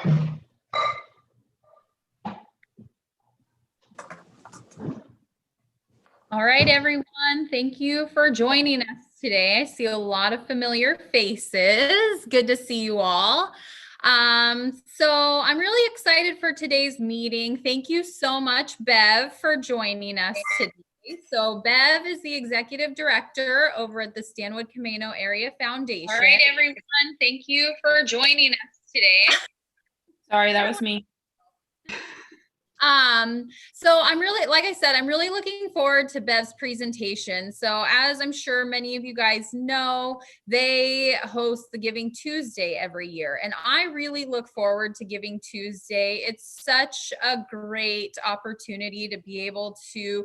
All right, everyone. Thank you for joining us today. I see a lot of familiar faces. Good to see you all. So I'm really excited for today's meeting. Thank you so much, Bev, for joining us today. So Bev is the Executive Director over at the Stanwood Camano Area Foundation. All right, everyone. Thank you for joining us today. Sorry, that was me. So I'm really, like I said, I'm really looking forward to Bev's presentation. So as I'm sure many of you guys know, they host the Giving Tuesday every year. And I really look forward to Giving Tuesday. It's such a great opportunity to be able to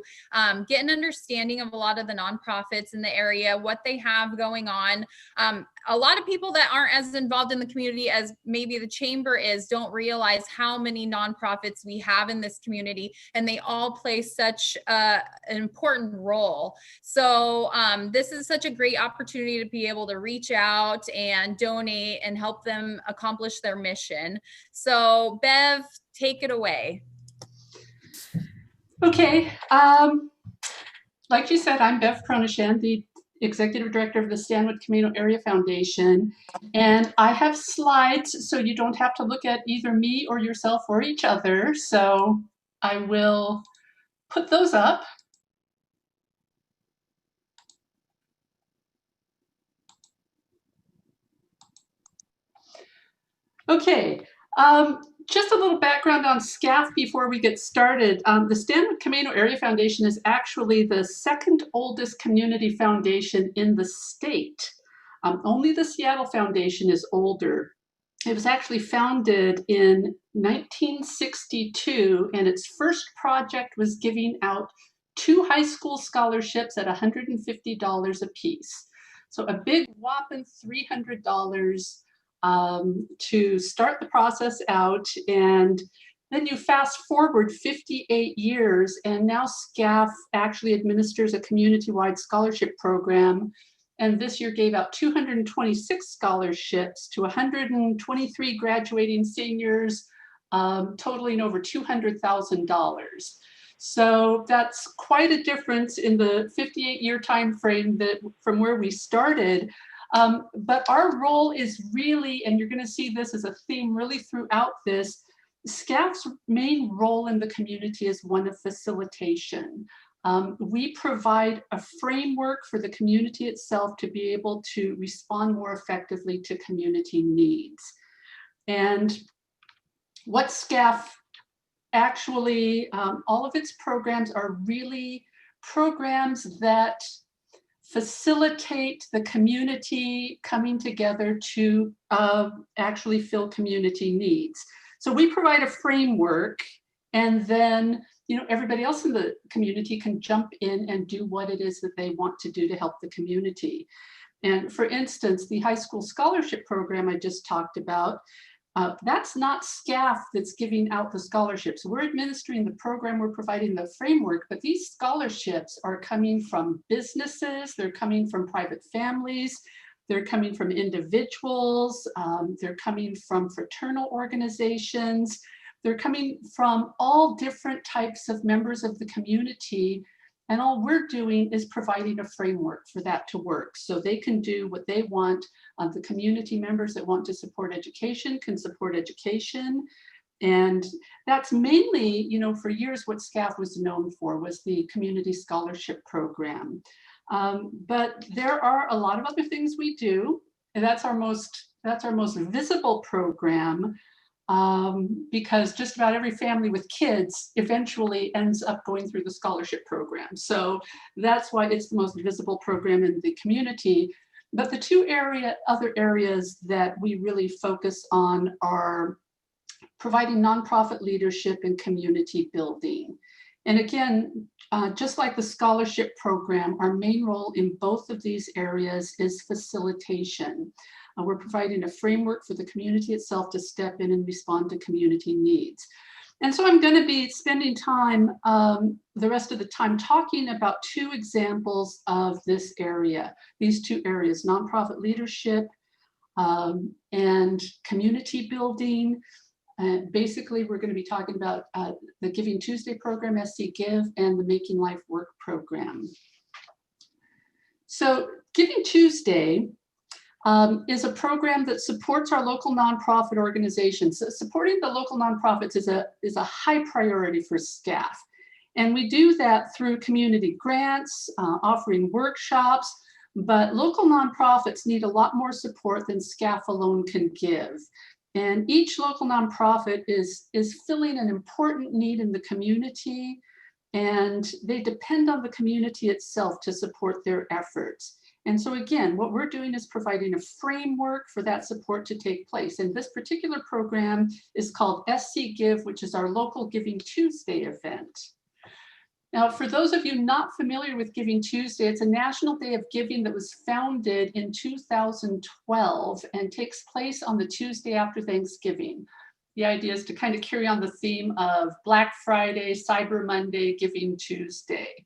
get an understanding of a lot of the nonprofits in the area, what they have going on. A lot of people that aren't as involved in the community as maybe the chamber is don't realize how many nonprofits we have in this community, and they all play such an important role. So this is such a great opportunity to be able to reach out and donate and help them accomplish their mission. So Bev, take it away. Okay. Like you said, I'm Bev Cronishan, the Executive Director of the Stanwood Camano Area Foundation, and I have slides so you don't have to look at either me or yourself or each other. So I will put those up. Okay. Just a little background on SCAF before we get started. The Stanwood Camano Area Foundation is actually the second oldest community foundation in the state. Only the Seattle Foundation is older. It was actually founded in 1962, and its first project was giving out 2 high school scholarships at $150 a piece. So a big whopping $300 to start the process out. And then you fast forward 58 years, and now SCAF actually administers a community-wide scholarship program. And this year gave out 226 scholarships to 123 graduating seniors, totaling over $200,000. So that's quite a difference in the 58-year time frame from where we started. But our role is really, and you're going to see this as a theme really throughout this, SCAF's main role in the community is one of facilitation. We provide a framework for the community itself to be able to respond more effectively to community needs. And what SCAF actually, all of its programs are really programs that facilitate the community coming together to actually fill community needs. So we provide a framework, and then everybody else in the community can jump in and do what it is that they want to do to help the community. And for instance, the high school scholarship program I just talked about, that's not SCAF that's giving out the scholarships. We're administering the program, we're providing the framework, but these scholarships are coming from businesses, they're coming from private families, they're coming from individuals, they're coming from fraternal organizations, they're coming from all different types of members of the community. And all we're doing is providing a framework for that to work so they can do what they want. The community members that want to support education can support education. And that's mainly, for years what SCAF was known for was the community scholarship program. But there are a lot of other things we do, and that's our most visible program. Because just about every family with kids eventually ends up going through the scholarship program. So that's why it's the most visible program in the community. But the two other areas that we really focus on are providing nonprofit leadership and community building. And again, just like the scholarship program, our main role in both of these areas is facilitation. We're providing a framework for the community itself to step in and respond to community needs. And so I'm going to be spending time, the rest of the time, talking about 2 examples of this area, these 2 areas, nonprofit leadership and community building. Basically, we're going to be talking about the Giving Tuesday program, SC Give, and the Making Life Work program. So Giving Tuesday is a program that supports our local nonprofit organizations. So supporting the local nonprofits is a high priority for SCAF. And we do that through community grants, offering workshops, but local nonprofits need a lot more support than SCAF alone can give. And each local nonprofit is filling an important need in the community, and they depend on the community itself to support their efforts. And so again, what we're doing is providing a framework for that support to take place. And this particular program is called SC Give, which is our local Giving Tuesday event. Now, for those of you not familiar with Giving Tuesday, it's a national day of giving that was founded in 2012 and takes place on the Tuesday after Thanksgiving. The idea is to kind of carry on the theme of Black Friday, Cyber Monday, Giving Tuesday.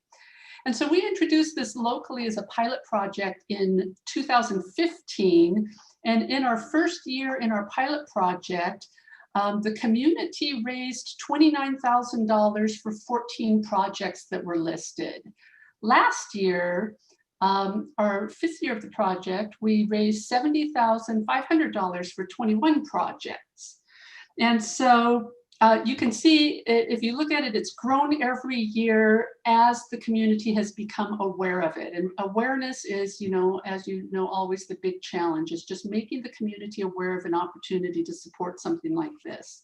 And so we introduced this locally as a pilot project in 2015. And in our first year in our pilot project, the community raised $29,000 for 14 projects that were listed. Last year, our fifth year of the project, we raised $70,500 for 21 projects. And so you can see, if you look at it, it's grown every year as the community has become aware of it. And awareness is, as you know, always the big challenge is just making the community aware of an opportunity to support something like this.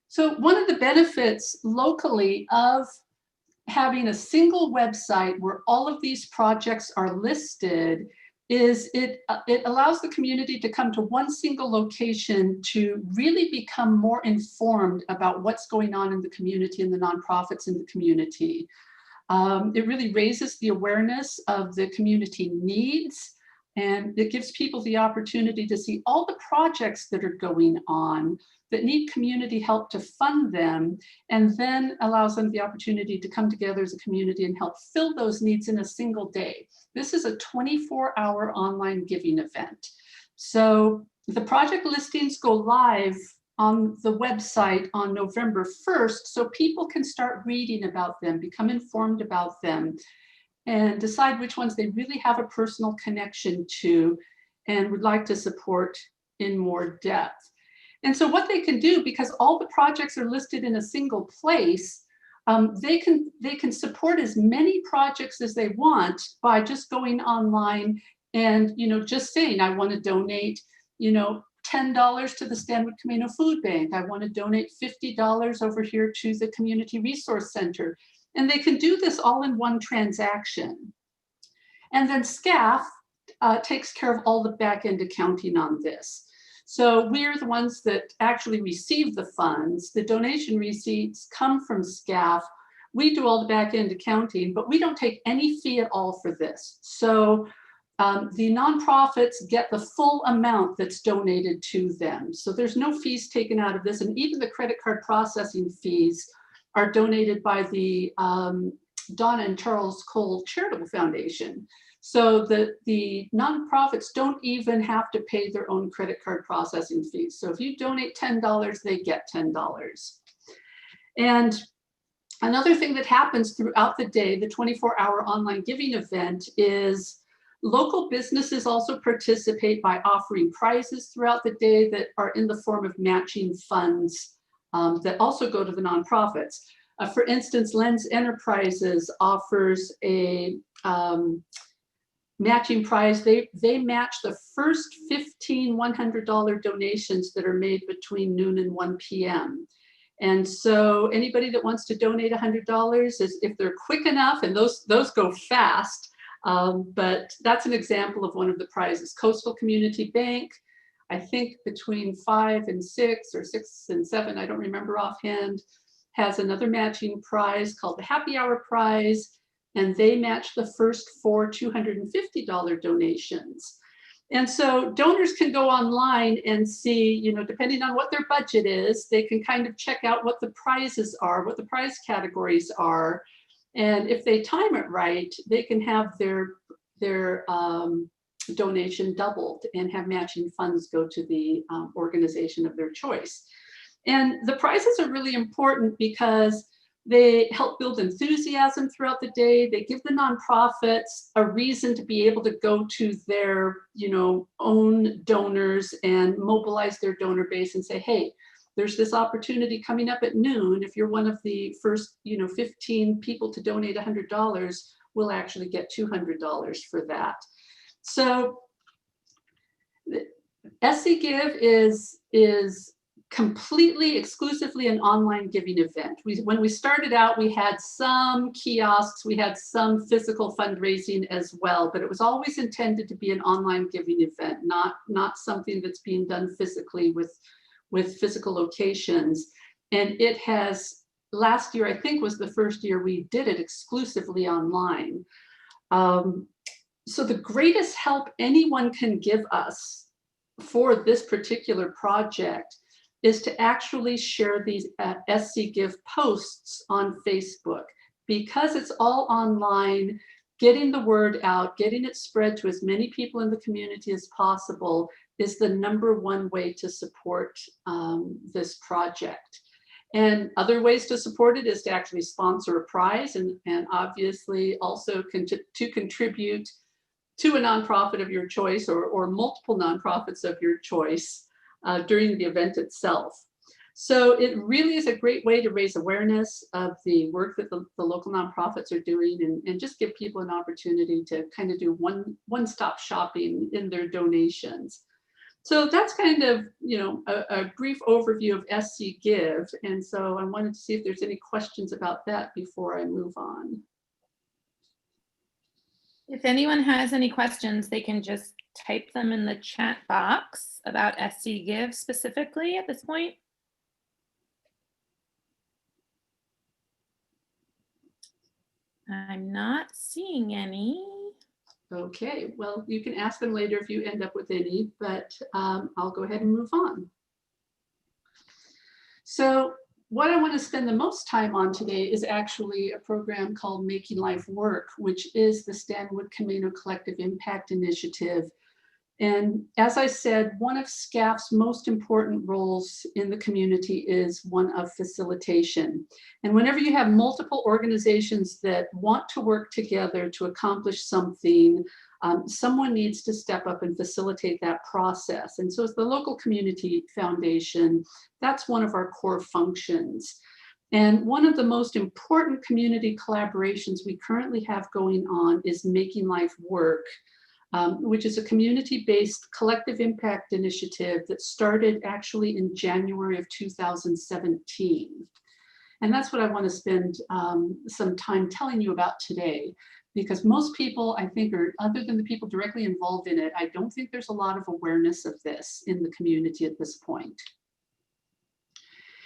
So one of the benefits locally of having a single website where all of these projects are listed is it allows the community to come to one single location to really become more informed about what's going on in the community and the nonprofits in the community. It really raises the awareness of the community needs, and it gives people the opportunity to see all the projects that are going on that need community help to fund them, and then allows them the opportunity to come together as a community and help fill those needs in a single day. This is a 24-hour online giving event. So the project listings go live on the website on November 1st, so people can start reading about them, become informed about them, and decide which ones they really have a personal connection to and would like to support in more depth. And so what they can do, because all the projects are listed in a single place, they can support as many projects as they want by just going online and just saying, I want to donate $10 to the Stanwood Camano Food Bank. I want to donate $50 over here to the Community Resource Center. And they can do this all in one transaction. And then SCAF takes care of all the back-end accounting on this. So we're the ones that actually receive the funds. The donation receipts come from SCAF. We do all the back-end accounting, but we don't take any fee at all for this. So the nonprofits get the full amount that's donated to them. So there's no fees taken out of this, and even the credit card processing fees are donated by the Donna and Charles Cole Charitable Foundation. So the nonprofits don't even have to pay their own credit card processing fees. So if you donate $10, they get $10. And another thing that happens throughout the day, the 24-hour online giving event, is local businesses also participate by offering prizes throughout the day that are in the form of matching funds that also go to the nonprofits. For instance, Lens Enterprises offers a matching prize. They match the first 15 $100 donations that are made between noon and 1 p.m. And so anybody that wants to donate $100, is if they're quick enough, and those go fast, but that's an example of one of the prizes. Coastal Community Bank, I think between 5 and 6 or 6 and 7, I don't remember offhand, has another matching prize called the Happy Hour Prize, and they match the first 4 $250 donations. And so donors can go online and see, depending on what their budget is, they can kind of check out what the prizes are, what the prize categories are. And if they time it right, they can have their donation doubled and have matching funds go to the organization of their choice. And the prizes are really important because they help build enthusiasm throughout the day. They give the nonprofits a reason to be able to go to their, own donors and mobilize their donor base and say, hey, there's this opportunity coming up at noon. If you're one of the first, 15 people to donate $100, we'll actually get $200 for that. So SC Give is completely exclusively an online giving event. When we started out, we had some kiosks, we had some physical fundraising as well, but it was always intended to be an online giving event, not something that's being done physically with physical locations. And it has, last year, I think was the first year we did it exclusively online. So the greatest help anyone can give us for this particular project is to actually share these SC Give posts on Facebook. Because it's all online, getting the word out, getting it spread to as many people in the community as possible is the #1 way to support this project. And other ways to support it is to actually sponsor a prize and obviously also to contribute to a nonprofit of your choice or multiple nonprofits of your choice during the event itself. So it really is a great way to raise awareness of the work that the local nonprofits are doing and just give people an opportunity to kind of do one-stop shopping in their donations. So that's kind of, a brief overview of SC Give. And so I wanted to see if there's any questions about that before I move on. If anyone has any questions, they can just type them in the chat box about SC Give specifically at this point. I'm not seeing any. Okay, well, you can ask them later if you end up with any, but I'll go ahead and move on. So what I want to spend the most time on today is actually a program called Making Life Work, which is the Stanwood Camano Collective Impact Initiative. And as I said, one of SCAF's most important roles in the community is one of facilitation. And whenever you have multiple organizations that want to work together to accomplish something, someone needs to step up and facilitate that process. And so as the local community foundation, that's one of our core functions. And one of the most important community collaborations we currently have going on is Making Life Work, which is a community-based collective impact initiative that started actually in January of 2017. And that's what I want to spend some time telling you about today, because most people, I think, other than the people directly involved in it, I don't think there's a lot of awareness of this in the community at this point.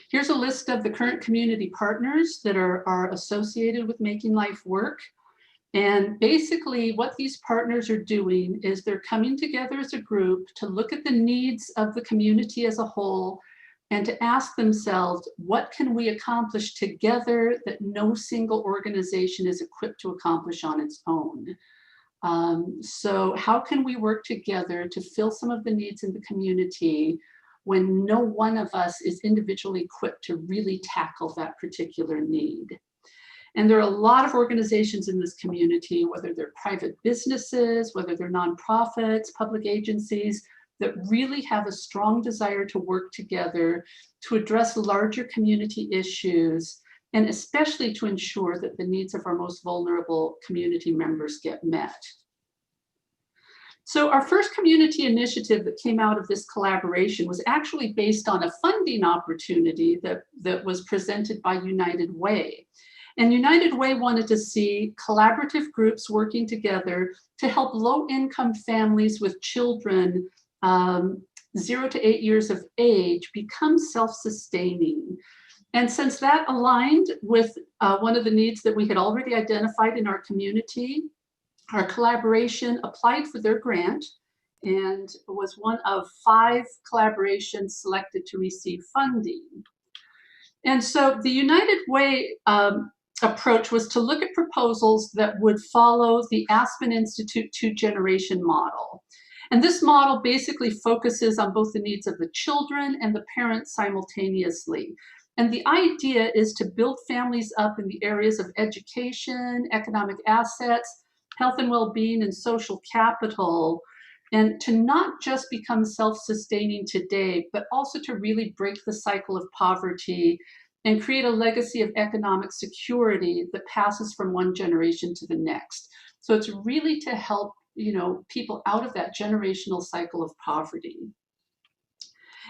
Here's a list of the current community partners that are associated with Making Life Work. And basically what these partners are doing is they're coming together as a group to look at the needs of the community as a whole and to ask themselves, what can we accomplish together that no single organization is equipped to accomplish on its own? So how can we work together to fill some of the needs in the community when no one of us is individually equipped to really tackle that particular need? And there are a lot of organizations in this community, whether they're private businesses, whether they're nonprofits, public agencies, that really have a strong desire to work together to address larger community issues, and especially to ensure that the needs of our most vulnerable community members get met. So our first community initiative that came out of this collaboration was actually based on a funding opportunity that was presented by United Way. And United Way wanted to see collaborative groups working together to help low-income families with children 0 to 8 years of age become self-sustaining. And since that aligned with one of the needs that we had already identified in our community, our collaboration applied for their grant and was one of 5 collaborations selected to receive funding. And so the United Way approach was to look at proposals that would follow the Aspen Institute two-generation model. And this model basically focuses on both the needs of the children and the parents simultaneously. And the idea is to build families up in the areas of education, economic assets, health and well-being, and social capital, and to not just become self-sustaining today, but also to really break the cycle of poverty and create a legacy of economic security that passes from one generation to the next. So it's really to help, people out of that generational cycle of poverty.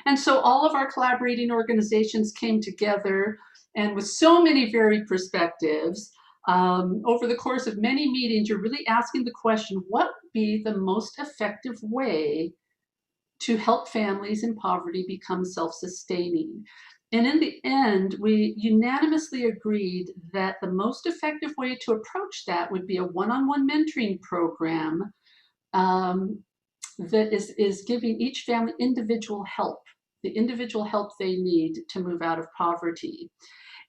And so all of our collaborating organizations came together, and with so many varied perspectives, over the course of many meetings, you're really asking the question, what would be the most effective way to help families in poverty become self-sustaining? And in the end, we unanimously agreed that the most effective way to approach that would be a one-on-one mentoring program that is giving each family individual help, the individual help they need to move out of poverty.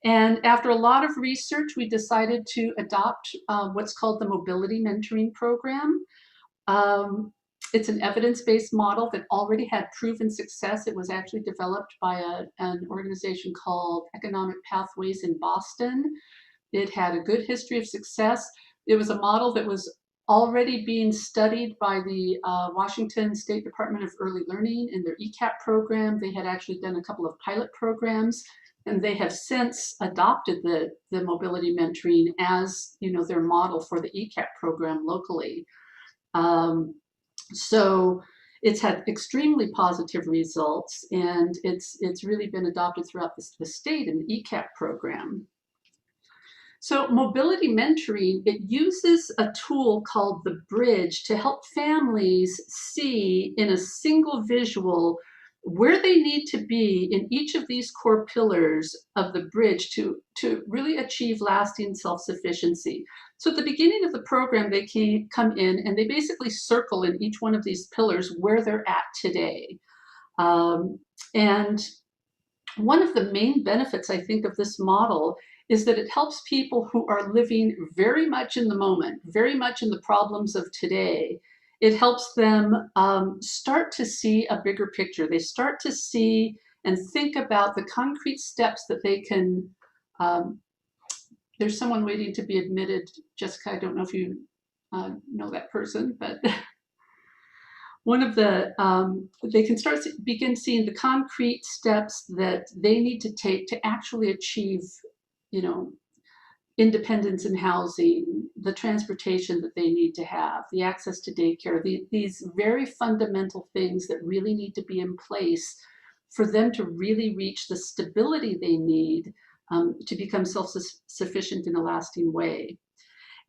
And after a lot of research, we decided to adopt what's called the Mobility Mentoring Program. It's an evidence-based model that already had proven success. It was actually developed by an organization called Economic Pathways in Boston. It had a good history of success. It was a model that was already being studied by the Washington State Department of Early Learning in their ECAP program. They had actually done a couple of pilot programs, and they have since adopted the mobility mentoring as their model for the ECAP program locally. So it's had extremely positive results, and it's really been adopted throughout the state in the ECAP program. So mobility mentoring, it uses a tool called the bridge to help families see in a single visual where they need to be in each of these core pillars of the bridge to really achieve lasting self-sufficiency. So at the beginning of the program, they come in and they basically circle in each one of these pillars where they're at today. And one of the main benefits, I think, of this model is that it helps people who are living very much in the moment, very much in the problems of today. It helps them start to see a bigger picture. They start to see and think about the concrete steps that they can. There's someone waiting to be admitted. Jessica, I don't know if you know that person, but one of the, they can begin seeing the concrete steps that they need to take to actually achieve, independence in housing, the transportation that they need to have, the access to daycare, these very fundamental things that really need to be in place for them to really reach the stability they need to become self-sufficient in a lasting way.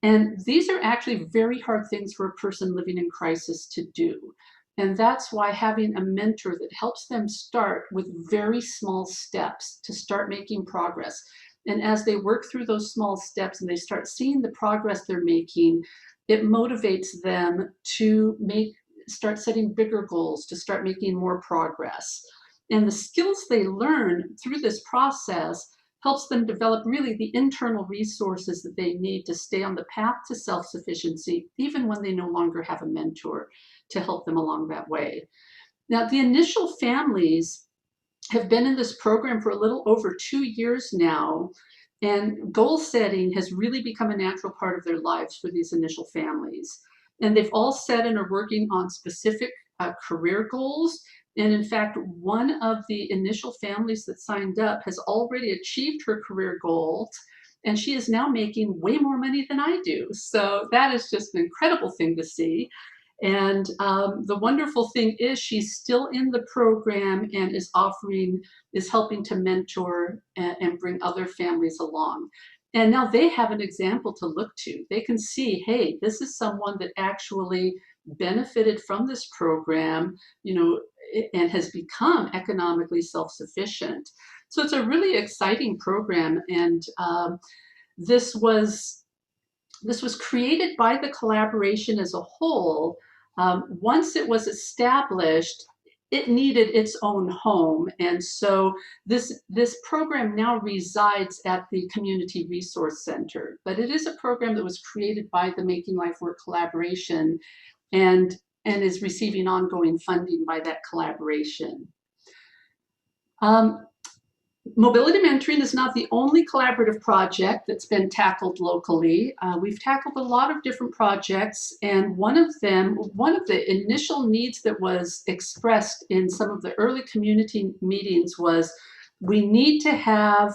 And these are actually very hard things for a person living in crisis to do. And that's why having a mentor that helps them start with very small steps to start making progress. And as they work through those small steps and they start seeing the progress they're making, it motivates them to start setting bigger goals, to start making more progress. And the skills they learn through this process helps them develop really the internal resources that they need to stay on the path to self-sufficiency, even when they no longer have a mentor to help them along that way. Now, the initial families have been in this program for a little over 2 years now, and goal setting has really become a natural part of their lives for these initial families. And they've all set and are working on specific career goals. And in fact, one of the initial families that signed up has already achieved her career goals, and she is now making way more money than I do. So that is just an incredible thing to see. And the wonderful thing is she's still in the program and is helping to mentor and bring other families along. And now they have an example to look to. They can see, hey, this is someone that actually benefited from this program, and has become economically self-sufficient. So it's a really exciting program. And this was created by the collaboration as a whole. Once it was established, it needed its own home. And so this program now resides at the Community Resource Center, but it is a program that was created by the Making Life Work collaboration and is receiving ongoing funding by that collaboration. Mobility mentoring is not the only collaborative project that's been tackled locally. We've tackled a lot of different projects, and one of the initial needs that was expressed in some of the early community meetings was we need to have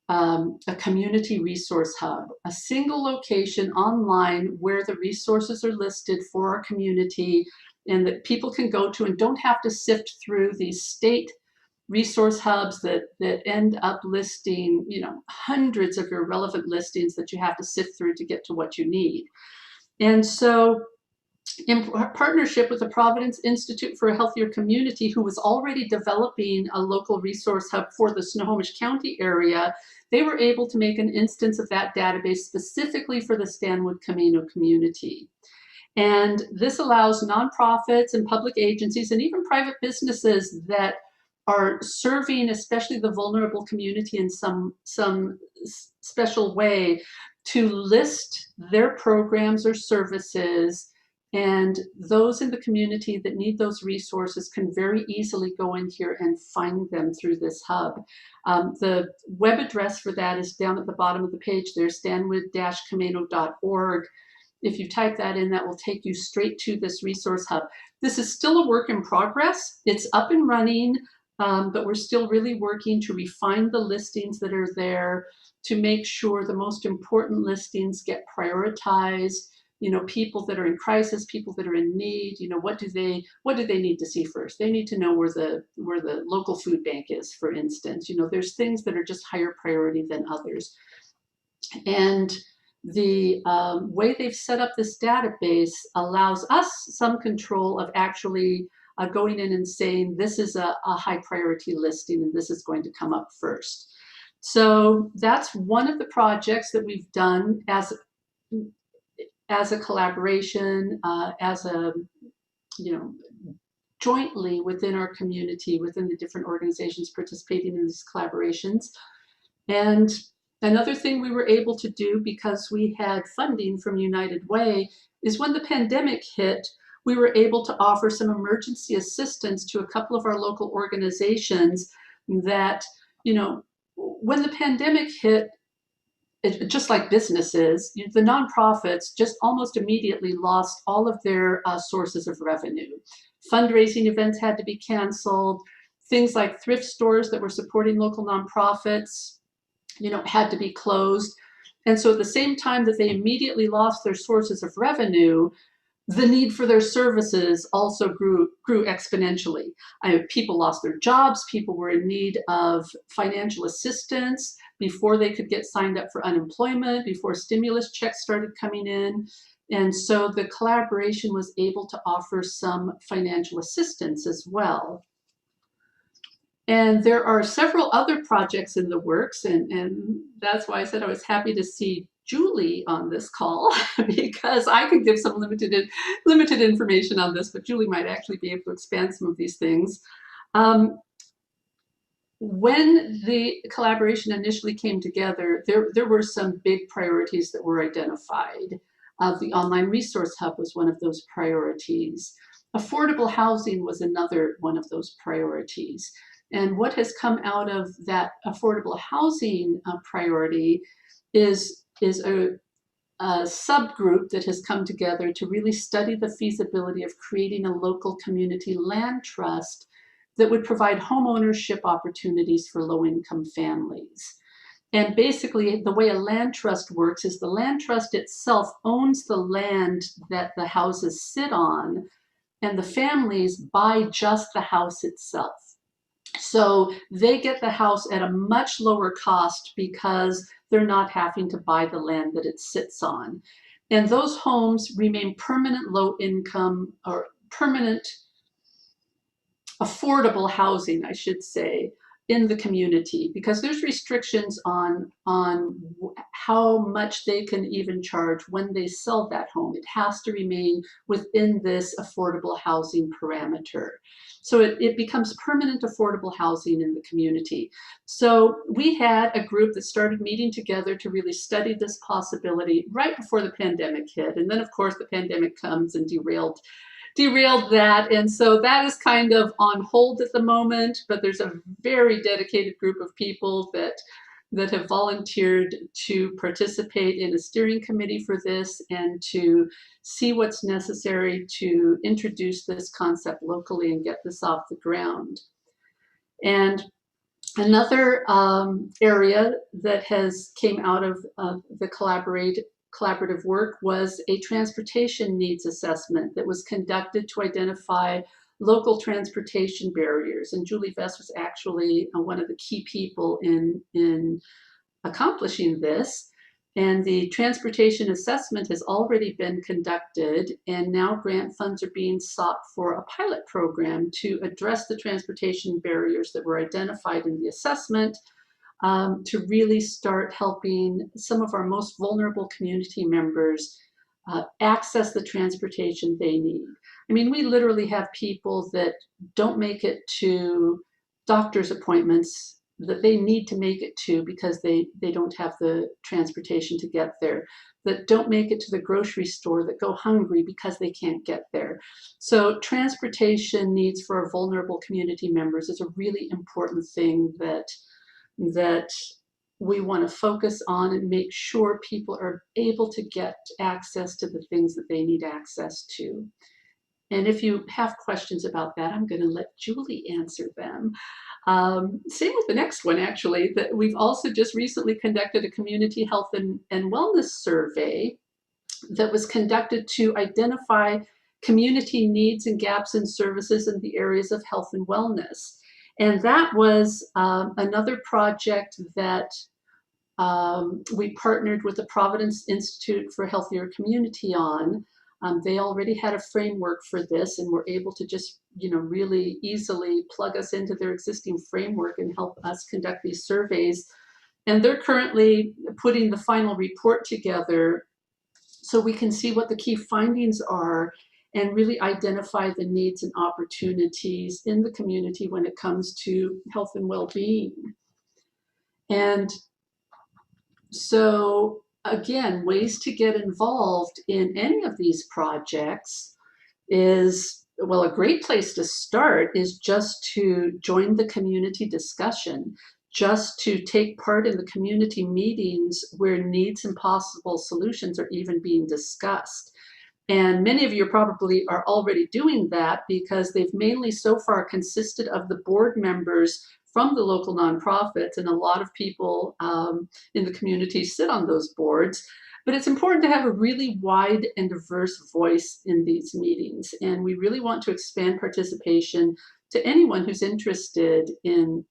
a community resource hub, a single location online where the resources are listed for our community and that people can go to and don't have to sift through these state resource hubs that end up listing, hundreds of your relevant listings that you have to sift through to get to what you need. And so in partnership with the Providence Institute for a Healthier Community, who was already developing a local resource hub for the Snohomish County area, they were able to make an instance of that database specifically for the Stanwood Camano community. And this allows nonprofits and public agencies and even private businesses that are serving especially the vulnerable community in some special way to list their programs or services, and those in the community that need those resources can very easily go in here and find them through this hub. The web address for that is down at the bottom of the page there, stanwood-camano.org. If you type that in, that will take you straight to this resource hub. This is still a work in progress. It's up and running. But we're still really working to refine the listings that are there to make sure the most important listings get prioritized. People that are in crisis, people that are in need, what do they need to see first? They need to know where the local food bank is, for instance. There's things that are just higher priority than others. And the way they've set up this database allows us some control of actually going in and saying this is a high priority listing and this is going to come up first. So that's one of the projects that we've done as a collaboration, jointly within our community, within the different organizations participating in these collaborations. And another thing we were able to do, because we had funding from United Way, is when the pandemic hit, we were able to offer some emergency assistance to a couple of our local organizations that, when the pandemic hit, just like businesses, the nonprofits just almost immediately lost all of their sources of revenue. Fundraising events had to be canceled. Things like thrift stores that were supporting local nonprofits, had to be closed. And so at the same time that they immediately lost their sources of revenue, the need for their services also grew exponentially. People lost their jobs. People were in need of financial assistance before they could get signed up for unemployment, before stimulus checks started coming in. And so the collaboration was able to offer some financial assistance as well. And there are several other projects in the works, and that's why I said I was happy to see Julie on this call, because I could give some limited information on this, but Julie might actually be able to expand some of these things. When the collaboration initially came together, there were some big priorities that were identified. The online resource hub was one of those priorities. Affordable housing was another one of those priorities. And what has come out of that affordable housing priority is a subgroup that has come together to really study the feasibility of creating a local community land trust that would provide home ownership opportunities for low-income families. And basically, the way a land trust works is the land trust itself owns the land that the houses sit on, and the families buy just the house itself. So they get the house at a much lower cost because they're not having to buy the land that it sits on. And those homes remain permanent low income, or permanent affordable housing, I should say, in the community, because there's restrictions on how much they can even charge when they sell that home. It has to remain within this affordable housing parameter. So it becomes permanent affordable housing in the community. So we had a group that started meeting together to really study this possibility right before the pandemic hit. And then of course the pandemic comes and derailed that. And so that is kind of on hold at the moment, but there's a very dedicated group of people that have volunteered to participate in a steering committee for this and to see what's necessary to introduce this concept locally and get this off the ground. And another area that came out of the collaborative work was a transportation needs assessment that was conducted to identify local transportation barriers. And Julie Vest was actually one of the key people in accomplishing this. And the transportation assessment has already been conducted, and now grant funds are being sought for a pilot program to address the transportation barriers that were identified in the assessment, to really start helping some of our most vulnerable community members access the transportation they need. I mean, we literally have people that don't make it to doctor's appointments that they need to make it to because they don't have the transportation to get there, that don't make it to the grocery store, that go hungry because they can't get there. So transportation needs for our vulnerable community members is a really important thing that we want to focus on and make sure people are able to get access to the things that they need access to. And if you have questions about that, I'm going to let Julie answer them. Same with the next one, actually, that we've also just recently conducted a community health and wellness survey that was conducted to identify community needs and gaps in services in the areas of health and wellness. And that was another project that we partnered with the Providence Institute for a Healthier Community on. They already had a framework for this and were able to just, really easily plug us into their existing framework and help us conduct these surveys. And they're currently putting the final report together so we can see what the key findings are and really identify the needs and opportunities in the community when it comes to health and well-being. And so again, ways to get involved in any of these projects is, well, a great place to start is just to join the community discussion, just to take part in the community meetings where needs and possible solutions are even being discussed. And many of you probably are already doing that because they've mainly so far consisted of the board members from the local nonprofits, and a lot of people in the community sit on those boards. But it's important to have a really wide and diverse voice in these meetings. And we really want to expand participation to anyone who's interested in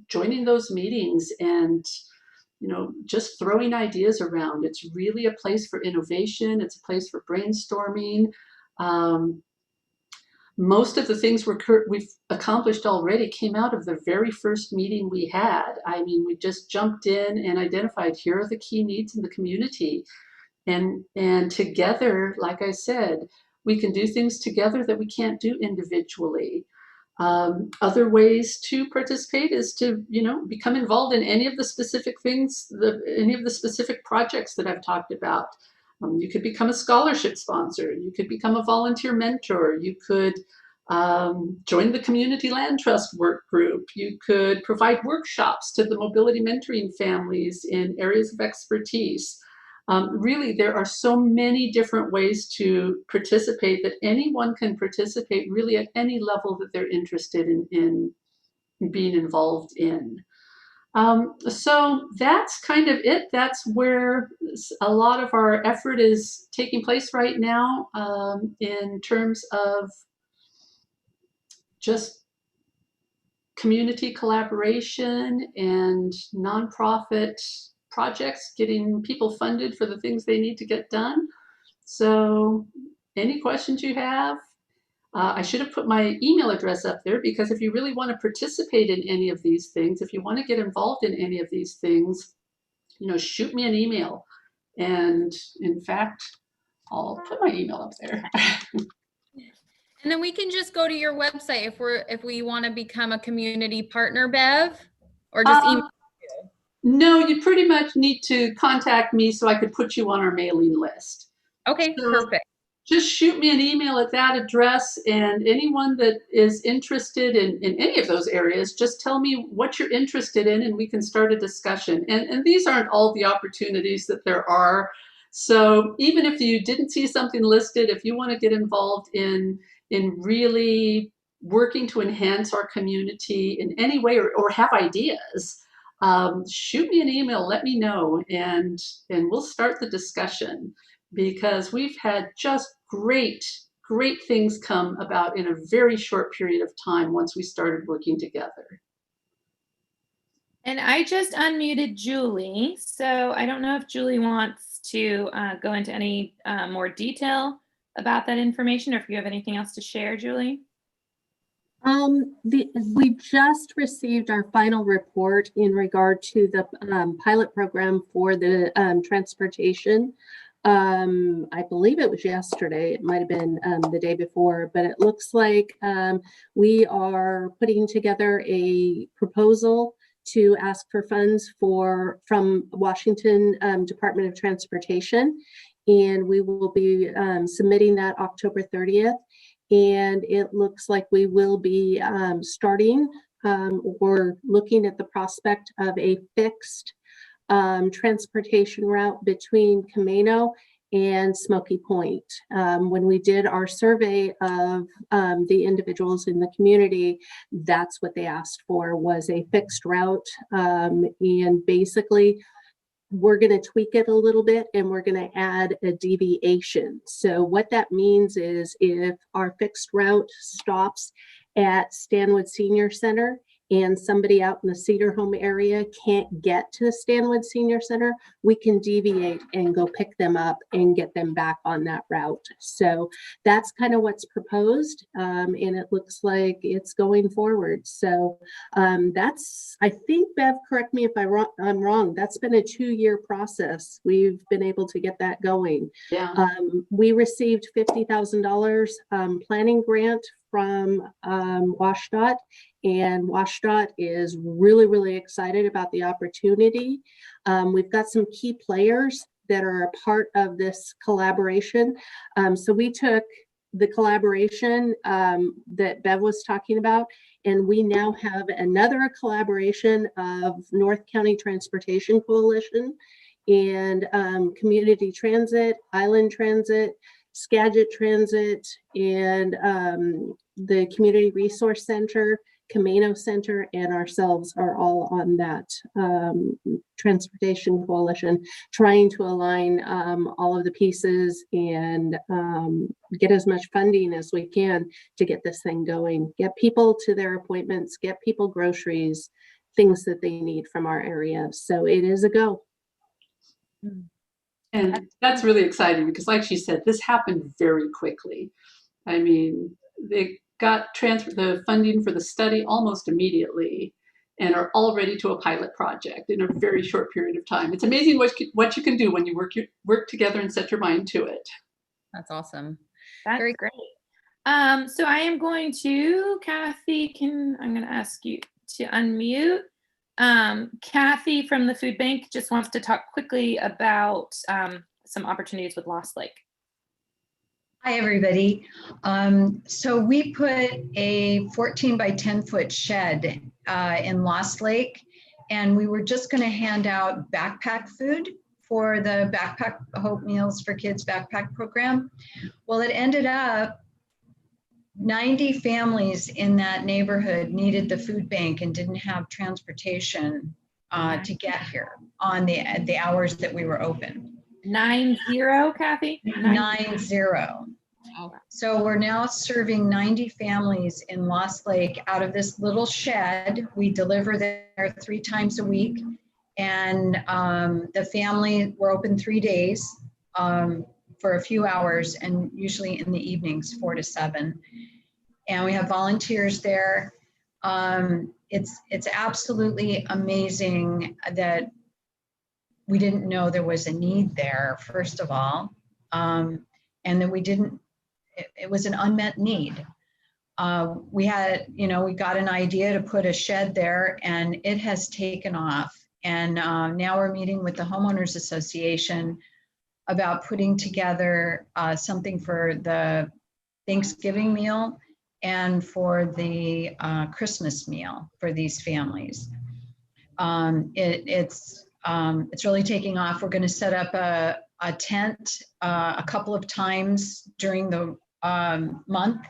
joining those meetings and just throwing ideas around. It's really a place for innovation. It's a place for brainstorming. Most of the things we've accomplished already came out of the very first meeting we had. I mean, we just jumped in and identified, here are the key needs in the community. And together, like I said, we can do things together that we can't do individually. Other ways to participate is to, become involved in any of the specific things, any of the specific projects that I've talked about. You could become a scholarship sponsor. You could become a volunteer mentor. You could join the Community Land Trust work group. You could provide workshops to the mobility mentoring families in areas of expertise. Really, there are so many different ways to participate that anyone can participate really at any level that they're interested in being involved in. So that's kind of it. That's where a lot of our effort is taking place right now, in terms of just community collaboration and nonprofit projects, getting people funded for the things they need to get done. So any questions you have, I should have put my email address up there, because if you really want to participate in any of these things, if you want to get involved in any of these things, shoot me an email. And in fact, I'll put my email up there. And then we can just go to your website if we want to become a community partner, Bev, or just email. No, you pretty much need to contact me so I could put you on our mailing list. Okay, So perfect. just shoot me an email at that address, and anyone that is interested in any of those areas, just tell me what you're interested in and we can start a discussion. And these aren't all the opportunities that there are. So even if you didn't see something listed, if you want to get involved in really working to enhance our community in any way, or have ideas, shoot me an email, let me know, and we'll start the discussion, because we've had just great things come about in a very short period of time once we started working together. And I just unmuted Julie, so I don't know if Julie wants to go into any more detail about that information, or if you have anything else to share, Julie. We just received our final report in regard to the pilot program for the transportation. I believe it was yesterday. It might have been the day before, but it looks like we are putting together a proposal to ask for funds from Washington Department of Transportation, and we will be submitting that October 30th. And it looks like we will be starting or looking at the prospect of a fixed transportation route between Camano and Smoky Point. When we did our survey of the individuals in the community, that's what they asked for, was a fixed route. And basically, we're going to tweak it a little bit, and we're going to add a deviation. So what that means is, if our fixed route stops at Stanwood Senior Center and somebody out in the Cedar Home area can't get to the Stanwood Senior Center, we can deviate and go pick them up and get them back on that route. So that's kind of what's proposed, and it looks like it's going forward. So that's, I think, Bev, correct me if I'm wrong, that's been a 2-year process. We've been able to get that going. Yeah. We received $50,000 planning grant from WashDOT, and WashDOT is really excited about the opportunity. We've got some key players that are a part of this collaboration. So we took the collaboration that Bev was talking about, and we now have another collaboration of North County Transportation Coalition and Community Transit, Island Transit, Skagit Transit, and the Community Resource Center, Camano Center, and ourselves are all on that transportation coalition, trying to align all of the pieces and get as much funding as we can to get this thing going, get people to their appointments, get people groceries, things that they need from our area. So it is a go. And that's really exciting, because like she said, this happened very quickly. I mean, they got the funding for the study almost immediately and are all ready to a pilot project in a very short period of time. It's amazing what you can do when you work together and set your mind to it. That's awesome. That's Very great. So I am going to, Kathy, I'm going to ask you to unmute. Kathy from the food bank just wants to talk quickly about some opportunities with Lost Lake. Hi, everybody. So we put a 14 by 10 foot shed in Lost Lake, and we were just going to hand out backpack food for the Backpack Hope Meals for Kids backpack program. Well, it ended up 90 families in that neighborhood needed the food bank and didn't have transportation to get here on the hours that we were open. 90, Kathy? 90. Oh. So we're now serving 90 families in Lost Lake out of this little shed. We deliver there 3 times a week, and the family, we're open 3 days for a few hours, and usually in the evenings 4 to 7. and we have volunteers there. It's absolutely amazing that we didn't know there was a need there, first of all, and that it was an unmet need. We got an idea to put a shed there, and it has taken off. And now we're meeting with the Homeowners Association about putting together something for the Thanksgiving meal and for the Christmas meal for these families. It's really taking off. We're going to set up a tent a couple of times during the month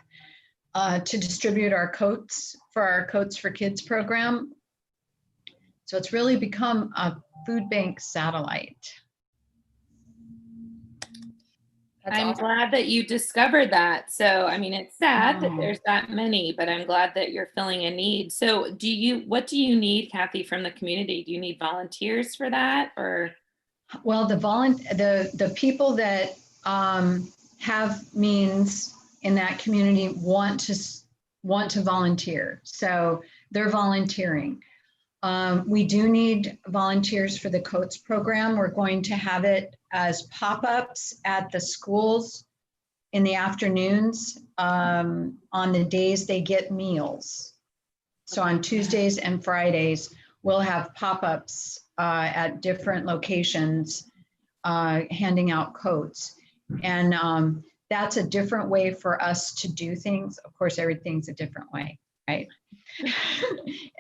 to distribute our coats for our Coats for Kids program. So it's really become a food bank satellite. That's I'm awesome. glad that you discovered that. So, I mean, it's sad that there's that many, but I'm glad that you're filling a need. So what do you need, Kathy, from the community? Do you need volunteers for that, or? Well, the people that have means in that community want to volunteer. So they're volunteering. We do need volunteers for the Coats program. We're going to have it as pop-ups at the schools in the afternoons on the days they get meals. So on Tuesdays and Fridays, we'll have pop-ups at different locations handing out coats. And that's a different way for us to do things. Of course, everything's a different way, right?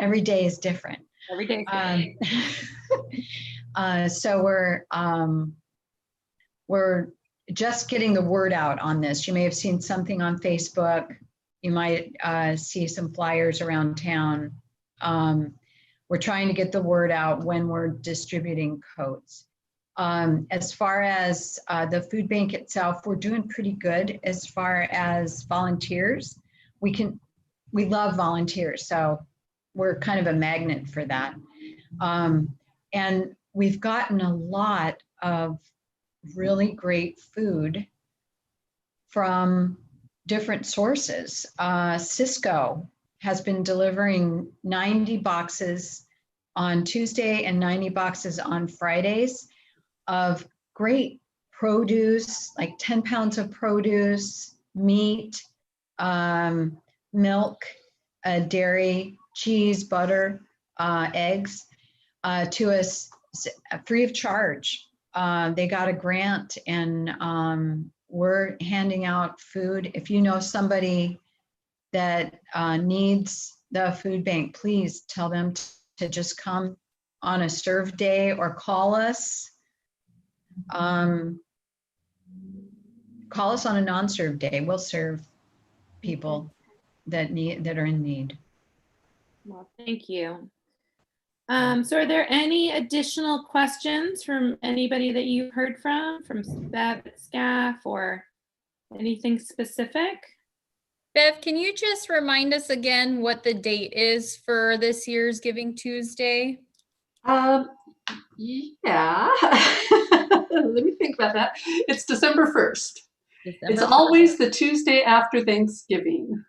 Every day is different. Every day. So we're just getting the word out on this. You may have seen something on Facebook. You might see some flyers around town. We're trying to get the word out when we're distributing coats. As far as the food bank itself, we're doing pretty good as far as volunteers. We love volunteers, so we're kind of a magnet for that. And we've gotten a lot of really great food from different sources. Cisco has been delivering 90 boxes on Tuesday and 90 boxes on Fridays of great produce, like 10 pounds of produce, meat, milk, dairy, cheese, butter, eggs, to us free of charge. They got a grant, and we're handing out food. If you know somebody that needs the food bank, please tell them to just come on a serve day or call us. Call us on a non-serve day. We'll serve people that are in need. Well, thank you. So are there any additional questions from anybody that you heard from Bev, staff, or anything specific? Bev, can you just remind us again what the date is for this year's Giving Tuesday? Yeah. Let me think about that. It's December 1st. December It's 1st. always the Tuesday after Thanksgiving.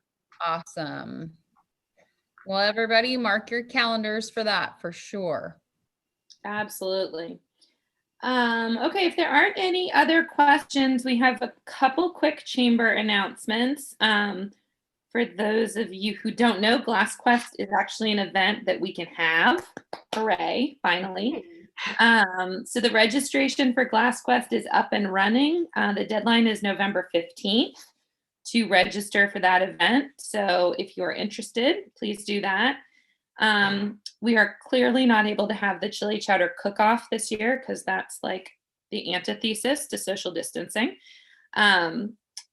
Awesome. Well, everybody mark your calendars for that for sure. Absolutely. Okay, if there aren't any other questions, we have a couple quick chamber announcements. For those of you who don't know, Glass Quest is actually an event that we can have. Hooray, finally. So the registration for Glass Quest is up and running. The deadline is November 15th to register for that event. So if you're interested, please do that. We are clearly not able to have the chili chowder cook-off this year because that's like the antithesis to social distancing.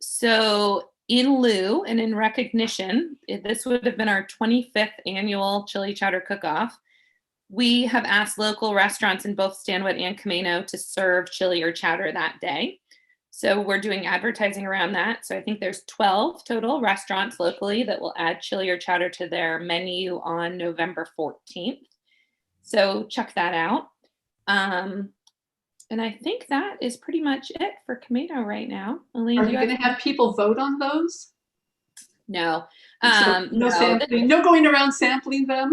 So in lieu and in recognition, this would have been our 25th annual chili chowder cook-off. We have asked local restaurants in both Stanwood and Camano to serve chili or chowder that day. So we're doing advertising around that. So I think there's 12 total restaurants locally that will add chili or chowder to their menu on November 14th. So check that out. And I think that is pretty much it for Camano right now. Elaine, Are you going to have people vote on those? No. So no sampling, no going around sampling them.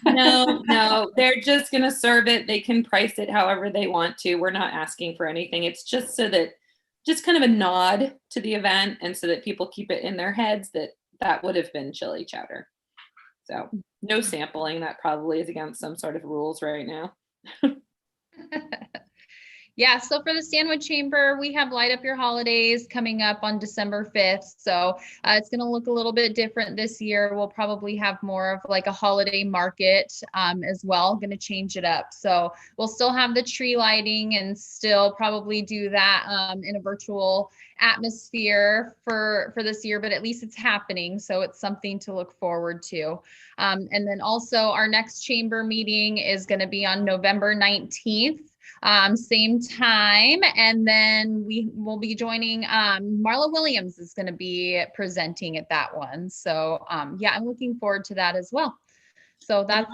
No, they're just going to serve it. They can price it however they want to. We're not asking for anything. It's just so that, just kind of a nod to the event, and so that people keep it in their heads that that would have been chili chowder. So no sampling. That probably is against some sort of rules right now. Yeah, so for the Stanwood Chamber, we have Light Up Your Holidays coming up on December 5th. So it's going to look a little bit different this year. We'll probably have more of like a holiday market as well, going to change it up. So we'll still have the tree lighting and still probably do that in a virtual atmosphere for this year, but at least it's happening. So it's something to look forward to. And then also our next chamber meeting is going to be on November 19th. Same time, and then we will be joining Marla Williams is going to be presenting at that one. So yeah, I'm looking forward to that as well. So that's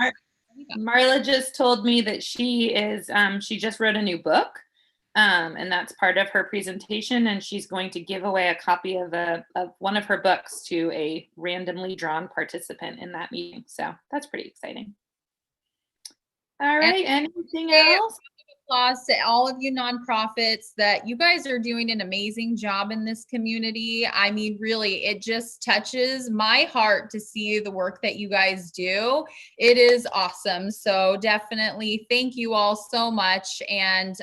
Marla just told me that she just wrote a new book, and that's part of her presentation, and she's going to give away a copy of one of her books to a randomly drawn participant in that meeting. So that's pretty exciting. All right, anything else? Applause to all of you nonprofits that you guys are doing an amazing job in this community. I mean, really, it just touches my heart to see the work that you guys do. It is awesome. So definitely thank you all so much. And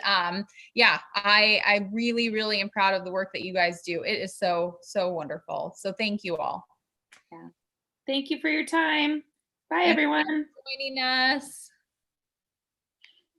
yeah, I really, really am proud of the work that you guys do. It is so, so wonderful. So thank you all. Yeah. Thank you for your time. Bye, everyone. Thank you for joining us.